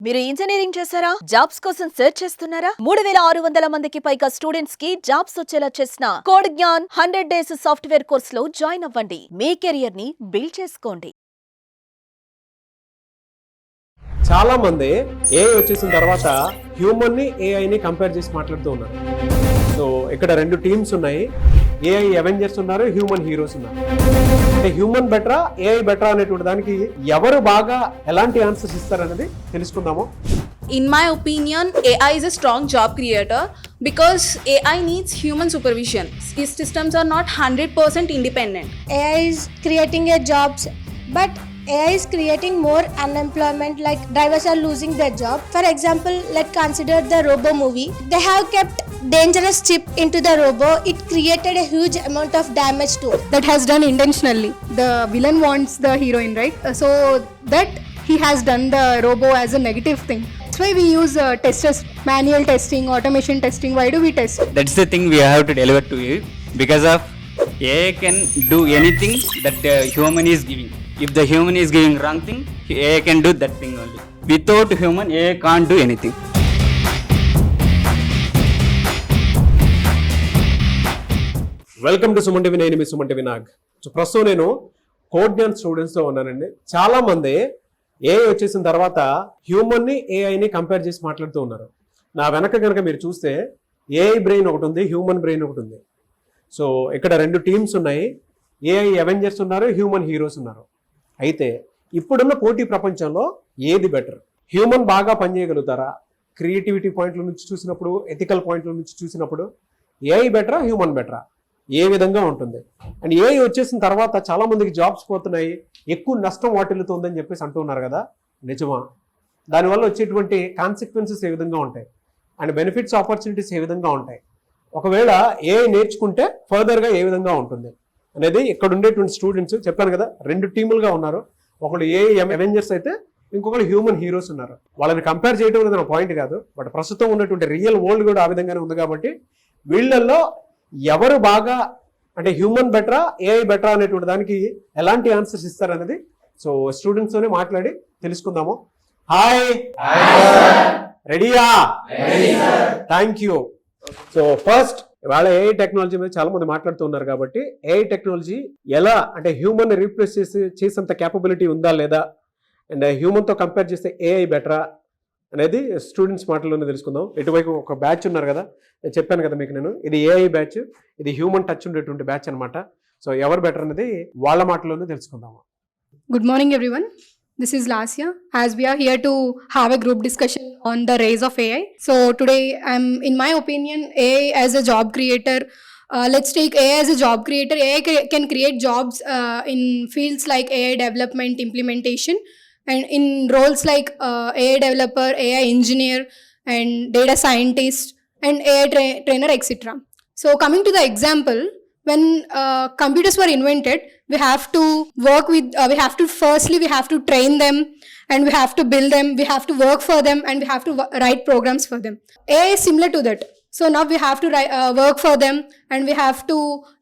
మీరు ఇంజనీరింగ్ చేశారా? జాబ్స్ కోసం సెర్చ్ చేస్తున్నారా? 3600 మందికి పైగా స్టూడెంట్స్ కి జాబ్స్ వచ్చేలా చేసిన code Gyan 100 days software course లో జాయిన్ అవ్వండి. మీ కెరియర్ ని బిల్డ్ చేసుకోండి. చాలా మంది ఏఐ వచ్చేసిన తర్వాత హ్యూమన్ ని ఏఐని కంపేర్ చేసి మాట్లాడుతూ ఉన్నారు. సో ఇక్కడ రెండు టీమ్స్ ఉన్నాయి. ఏఐ అవెంజర్స్ ఉన్నారు, హ్యూమన్ హీరోస్ ఉన్నారు. అంటే హ్యూమన్ బెటరా, ఏఐ బెటరా అనేటువంటి దానికి ఎవరు బాగా ఎలాంటి ఆన్సర్స్ ఇస్తారనేది తెలుసుకుందాము. In my opinion, AI is a strong job creator because AI needs human supervision. These systems are not 100% independent. AI is creating a jobs, but AI is creating more unemployment, like drivers are losing their job. For example, let's consider the Robo movie. They have kept dangerous chip into the Robo. It created a huge amount of damage to it. That has done intentionally. The villain wants the heroine, right? So that he has done the Robo as a negative thing. That's why we use testers, manual testing, automation testing. Why do we test? That's the thing we have to deliver to you, because of AI can do anything that the human is giving. If the human is giving wrong thing, AI can do that thing only. Without human, AI can't do anything. Welcome to Suman TV. నేను మీ Suman TV Nag. So ప్రస్తుతం నేను code Gyan స్టూడెంట్స్తో ఉన్నానండి. చాలా మంది AI వచ్చేసిన తర్వాత human ని ఏఐని కంపేర్ చేసి మాట్లాడుతూ ఉన్నారు. నా వెనక కనుక మీరు చూస్తే ఏఐ బ్రెయిన్ ఒకటి ఉంది, హ్యూమన్ బ్రెయిన్ ఒకటి ఉంది. సో ఇక్కడ రెండు టీమ్స్ ఉన్నాయి. ఏఐ అవెంజర్స్ ఉన్నారు, హ్యూమన్ హీరోస్ ఉన్నారు. అయితే ఇప్పుడున్న పోటీ ప్రపంచంలో ఏది బెటర్? హ్యూమన్ బాగా పనిచేయగలుగుతారా? క్రియేటివిటీ పాయింట్ల నుంచి చూసినప్పుడు, ఎథికల్ పాయింట్ల నుంచి చూసినప్పుడు ఏఐ బెటరా, హ్యూమన్ బెటరా? ఏ విధంగా ఉంటుంది? అండ్ ఏఐ వచ్చేసిన తర్వాత చాలా మందికి జాబ్స్ పోతున్నాయి, ఎక్కువ నష్టం వాటిల్లుతుందని చెప్పేసి అంటున్నారు కదా, నిజమా? దానివల్ల వచ్చేటువంటి కాన్సిక్వెన్సెస్ ఏ విధంగా ఉంటాయి అండ్ బెనిఫిట్స్, ఆపర్చునిటీస్ ఏ విధంగా ఉంటాయి? ఒకవేళ ఏఐ నేర్చుకుంటే ఫర్దర్గా ఏ విధంగా ఉంటుంది అనేది ఇక్కడ ఉండేటువంటి స్టూడెంట్స్ చెప్పాను కదా, రెండు టీములుగా ఉన్నారు. ఒకళ్ళు ఏఐ అవెంజర్స్ అయితే ఇంకొకరు హ్యూమన్ హీరోస్ ఉన్నారు. వాళ్ళని కంపేర్ చేయడం అనేది నా పాయింట్ కాదు, బట్ ప్రస్తుతం ఉన్నటువంటి రియల్ వరల్డ్ కూడా ఆ విధంగానే ఉంది. కాబట్టి వీళ్ళల్లో ఎవరు బాగా, అంటే హ్యూమన్ బెటరా, ఏఐ బెటరా అనేటువంటి దానికి ఎలాంటి ఆన్సర్స్ ఇస్తారనేది సో స్టూడెంట్స్తోనే మాట్లాడి తెలుసుకుందాము. హాయ్, రెడీయా? Thank you. సో ఫస్ట్ ఇవాళ ఏఐ టెక్నాలజీ మీద చాలా మంది మాట్లాడుతూ ఉన్నారు. కాబట్టి ఏఐ టెక్నాలజీ ఎలా, అంటే హ్యూమన్ రీప్లేస్ చేసేంత క్యాపబిలిటీ ఉందా లేదా, అండ్ హ్యూమన్తో కంపేర్ చేస్తే ఏఐ బెటరా అనేది స్టూడెంట్స్ మాటల్లోనే తెలుసుకుందాం. ఇటువైపు ఒక బ్యాచ్ ఉన్నారు కదా, నేను చెప్పాను కదా మీకు, నేను ఇది ఏఐ బ్యాచ్, ఇది హ్యూమన్ టచ్ ఉండేటువంటి బ్యాచ్ అనమాట. సో ఎవరు బెటర్ అనేది వాళ్ళ మాటల్లోనే తెలుసుకుందాము. Good morning, everyone. This is Lasya. As we are here to have a group discussion on the rise of AI. So today, in my opinion, AI as a job creator. Let's take AI as a job creator. AI can create jobs in fields like AI development, implementation, and in roles like AI developer, AI engineer, and data scientist, and AI trainer, etc. So coming to the example, when computers were invented, we have to work with, we have to train them, and we have to build them, we have to work for them, and we have to write programs for them. AI is similar to that. So now we have to work for them, and we have to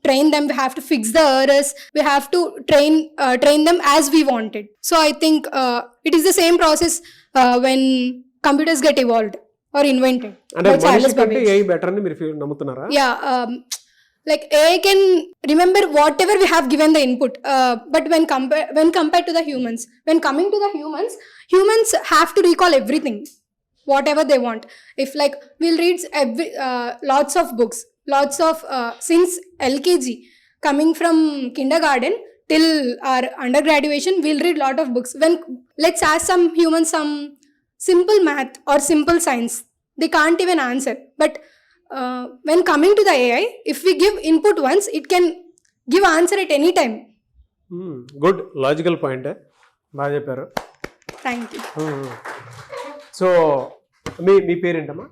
train them, we have to fix the errors, we have to train them as we wanted. So I think it is the same process when computers get evolved or invented. అంటే మనిషి కంటే AI better అని మీరు నమ్ముతున్నారా? Yeah, like AI can remember whatever we have given the input, but when compared to the humans, when coming to the humans have to recall everything, whatever they want. If like we'll read lots of books, lots of since LKG, coming from kindergarten till our undergraduation, we'll read lot of books. When let's ask some humans some simple math or simple science, they can't even answer. But when coming to the AI, if we give input once, it can give answer at any time. Good, logical point, బాగా చెప్పారు. Thank you. So మీ పేరేంటమ్మా?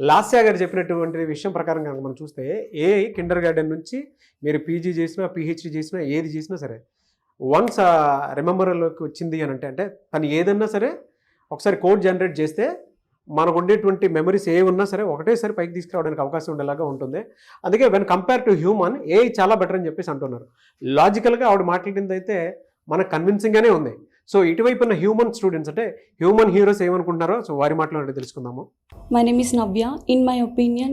లాస్యా గారు చెప్పినటువంటి విషయం ప్రకారం కనుక మనం చూస్తే ఏఐ కిండర్ గార్డెన్ నుంచి మీరు పీజీ చేసినా, పిహెచ్డి చేసినా, ఏది చేసినా సరే, వన్స్ రిమెంబర్లోకి వచ్చింది అని అంటే తను ఏదన్నా సరే ఒకసారి కోడ్ జనరేట్ చేస్తే మనకు ఉండేటువంటి మెమరీస్ ఏ ఉన్నా సరే ఒకటేసారి పైకి తీసుకురావడానికి అవకాశం ఉండేలాగా ఉంటుంది. అందుకే when compare to human AI చాలా బెటర్ అని చెప్పేసి అంటున్నారు. లాజికల్గా ఆవిడ మాట్లాడింది అయితే మనకు కన్విన్సింగ్గానే ఉంది. సో ఇటువైపు ఉన్న హ్యూమన్ స్టూడెంట్స్ అంటే హ్యూమన్ హీరోస్ ఏమనుకుంటున్నారో సో వారి మాటలో తెలుసుకుందాము. My name is Navya. In my opinion,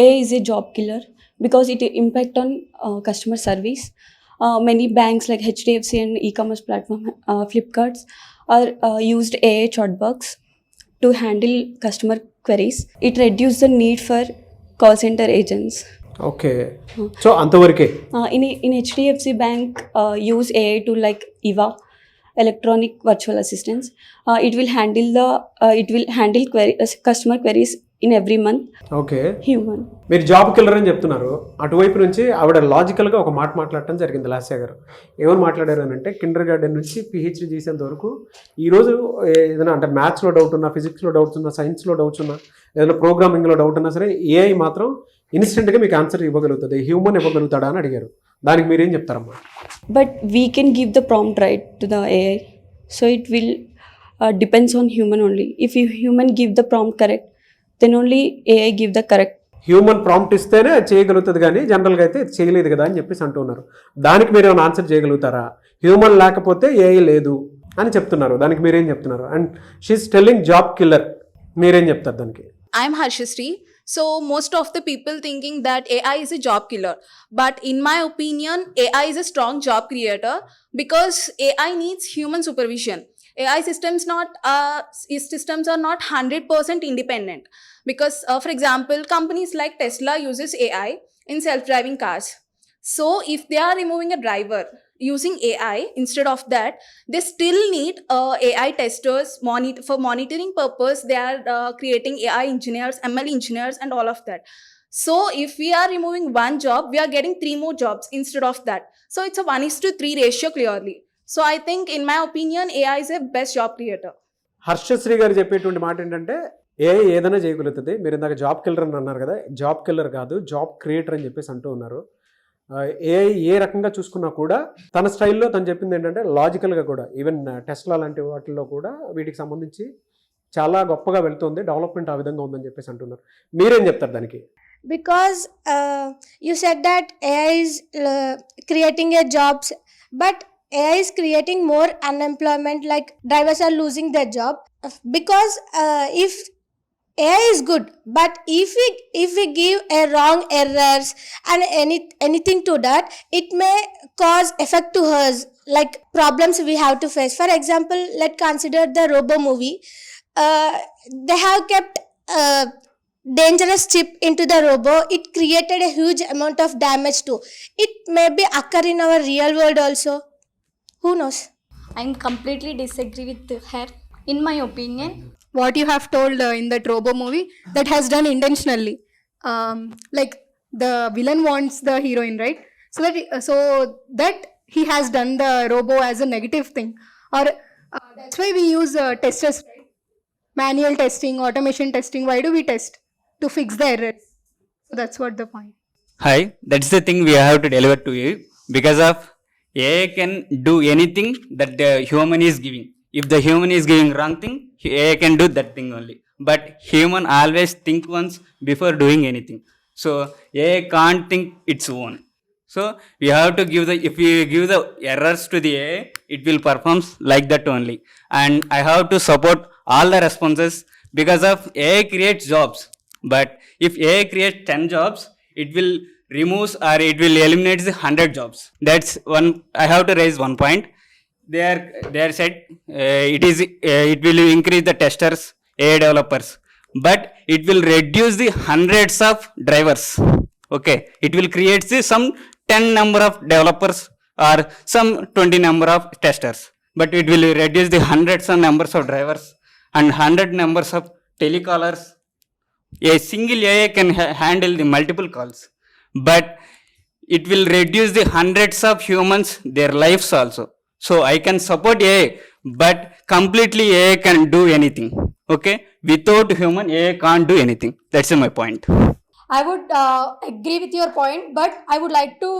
AI is a job killer because it impact on customer service. Many banks like HDFC and e-commerce platform Flipkarts are used AI chatbots to handle customer queries. It reduces the need for call center agents. Okay, so అంతవరకే. In HDFC Bank, use AI to like EVA, electronic virtual assistants. It will handle customer queries in every month. Okay, Human. మీరు job killer అని చెప్తున్నారు. అటువైపు నుంచి ఆవిడ లాజికల్గా ఒక మాట మాట్లాడటం జరిగింది లాస్య గారు. ఏమని మాట్లాడారు అని అంటే కిండర్ గార్డెన్ నుంచి పిహెచ్డి చేసేంత వరకు ఈరోజు ఏదైనా అంటే మ్యాథ్స్లో డౌట్ ఉన్నా, ఫిజిక్స్లో డౌట్స్ ఉన్నా, సైన్స్లో డౌట్స్ ఉన్నా, ఏదైనా ప్రోగ్రామింగ్లో డౌట్ ఉన్నా సరే ఏఐ మాత్రం ఇన్స్టెంట్గా మీకు ఆన్సర్ ఇవ్వగలుగుతుంది, హ్యూమన్ ఇవ్వగలుగుతాడా అని అడిగారు. దానికి మీరేం చెప్తారమ్మా? But we can give the prompt right to the AI, so it will depends on human only. If you human give the prompt correct, then only AI give the correct. Human prompt ఇస్తేనే అది చేయగలుగుతుంది కానీ జనరల్గా అయితే చేయలేదు కదా అని చెప్పేసి అంటున్నారు. దానికి మీరు ఏమైనా ఆన్సర్ చేయగలుగుతారా? హ్యూమన్ లేకపోతే ఏఐ లేదు అని చెప్తున్నారు. దానికి మీరేం చెప్తున్నారు? And she is telling job killer, మీరేం చెప్తారు దానికి? I'm Harshasri. So most of the people thinking that AI is a job killer, but in my opinion, AI is a strong job creator because AI needs human supervision. AI systems are not 100% independent because, for example, companies like Tesla uses AI in self-driving cars. So if they are removing a driver using AI, instead of that, they still need AI testers for monitoring purpose. They are creating AI engineers, ML engineers, and all of that. So if we are removing one job, we are getting 3 more jobs instead of that. So it's a 1:3 ratio clearly. So I think, in my opinion, AI is a best job creator. Harshasri గారు చెప్పేటువంటి మాట ఏంటంటే AI ఏదైనా చేయగలుగుతుంది. మీరు ఇందాక job killer అని అన్నారు కదా, జాబ్ కిల్లర్ కాదు జాబ్ క్రియేటర్ అని చెప్పేసి అంటూ ఉన్నారు. ఏఐ ఏ రకంగా చూసుకున్నా కూడా తన స్టైల్లో తను చెప్పింది ఏంటంటే లాజికల్గా కూడా ఈవెన్ టెస్లా లాంటి వాటిల్లో కూడా వీటికి సంబంధించి చాలా గొప్పగా వెళ్తుంది, డెవలప్మెంట్ ఆ విధంగా ఉందని చెప్పేసి అంటున్నారు. మీరేం చెప్తారు దానికి? Because you said that AI is creating a jobs, but AI is creating more unemployment, like drivers are losing their job. Because if AI is good, but if we give a wrong errors and anything to that, it may cause effect to us, like problems we have to face. For example, let's consider the Robo movie. They have kept dangerous chip into the robo. It created a huge amount of damage too. It may be occur in our real world also. Who knows? I completely disagree with her. In my opinion, What you have told in that Robo movie, that has done intentionally. Like the villain wants the heroine, right? So that he has done the Robo as a negative thing, or that's why we use testers, right? Manual testing, automation testing. Why do we test? To fix the errors. So that's what the point. Hi, that's the thing we have to deliver to you because of AI can do anything that the human is giving. If the human is giving wrong thing, AI can do that thing only. But human always think once before doing anything. So AI can't think its own. So we have to give if we give the errors to the AI, it will perform like that only. And I have to support all the responses because of AI creates jobs. But if AI creates 10 jobs, it will remove or it will eliminate the 100 jobs. That's one. I have to raise one point. They are said it will increase the testers, AI developers, but it will reduce the hundreds of drivers. Okay, it will create some 10 number of developers or some 20 number of testers, but it will reduce the hundreds of numbers of drivers and 100 numbers of telecallers. A single AI can handle the multiple calls, but it will reduce the hundreds of humans, their lives also. So I can support AI, but completely AI can do anything. Okay, without human, AI can't do anything. That's my point. I would agree with your point, but I would like to,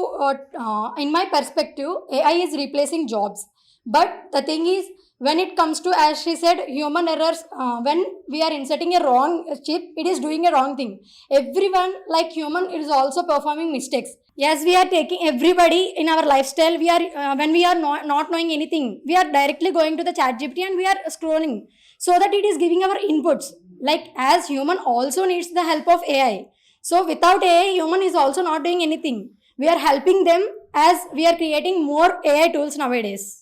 in my perspective, AI is replacing jobs. But the thing is, when it comes to, as she said, human errors, when we are inserting a wrong chip, it is doing a wrong thing. Everyone, like human, is also performing mistakes. Yes, we are taking everybody in our lifestyle. We are when we are not knowing anything, we are directly going to the chat GPT and we are scrolling so that it is giving our inputs. Like as human also needs the help of AI. So without AI, human is also not doing anything. We are helping them as we are creating more AI tools nowadays.